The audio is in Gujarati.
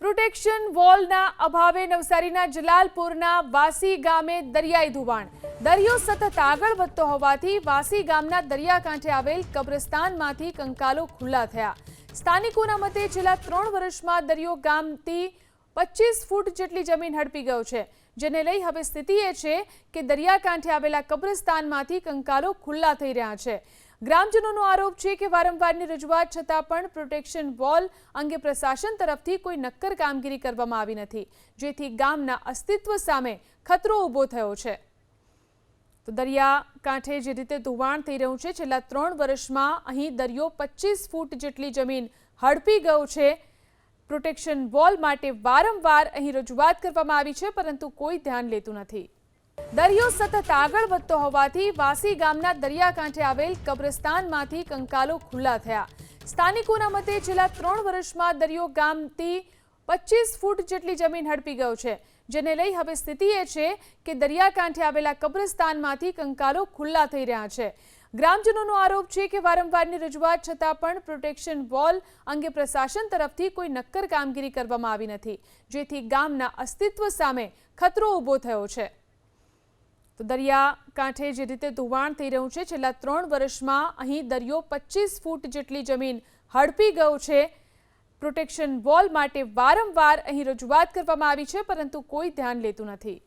પ્રોટેક્શન વોલના અભાવે નવસારીના જલાલપુરના વાસી ગામે દરિયાઈ ધોવાણ. દરિયો સતત આગળ વધતો હોવાથી વાસી ગામના દરિયાકાંઠે આવેલ કબ્રસ્તાનમાંથી કંકાલો ખુલ્લા થયા. સ્થાનિકોના મતે છેલ્લા 3 વર્ષમાં દરિયો ગામથી 25 ફૂટ જેટલી જમીન હડપી ગયો છે, જેને લઈ હવે સ્થિતિ એ છે કે દરિયાકાંઠે આવેલા કબ્રસ્તાનમાંથી કંકાલો ખુલ્લા થઈ રહ્યા છે. ગ્રામજનોનો આરોપ છે કે વારંવારની રજૂઆત છતાં પણ પ્રોટેક્શન વોલ અંગે પ્રશાસન તરફથી કોઈ નક્કર કામગીરી કરવામાં આવી નથી, જેથી ગામના અસ્તિત્વ સામે ખતરો ઊભો થયો છે. તો દરિયાકાંઠે જે રીતે ધોવાણ થઈ રહ્યું છે, છેલ્લા 3 વર્ષમાં અહીં દરિયો 25 ફૂટ જેટલી જમીન હડપી ગયો છે. પ્રોટેક્શન વોલ માટે વારંવાર અહીં રજૂઆત કરવામાં આવી છે, પરંતુ કોઈ ધ્યાન લેતું નથી. દરિયો સતત આગળ વધતો હોવાથી વાસી ગામના દરિયાકાંઠે આવેલ કબ્રસ્તાનમાંથી કંકાલો ખુલ્લા થયા. સ્થાનિકોના મતે છેલ્લા 3 વર્ષમાં દરિયો ગામથી 25 ફૂટ જેટલી જમીન હડપી ગયો છે, જેને લઈ હવે સ્થિતિ એ છે કે દરિયાકાંઠે આવેલા કબ્રસ્તાનમાંથી કંકાલો ખુલ્લા થઈ રહ્યા છે. ગ્રામજનોનો આરોપ છે કે વારંવારની રજૂઆત છતાં પણ પ્રોટેક્શન વોલ અંગે પ્રશાસન તરફથી કોઈ નક્કર કામગીરી કરવામાં આવી નથી, જેથી ગામના અસ્તિત્વ સામે ખતરો ઊભો થયો છે. તો દરિયાકાંઠે જે રીતે ધોવાણ થઈ રહ્યું છે, છેલ્લા 3 વર્ષમાં અહીં દરિયો 25 ફૂટ જેટલી જમીન હડપી ગયો છે. પ્રોટેક્શન વોલ માટે વારંવાર અહીં રજૂઆત કરવામાં આવી છે, પરંતુ કોઈ ધ્યાન લેતું નથી.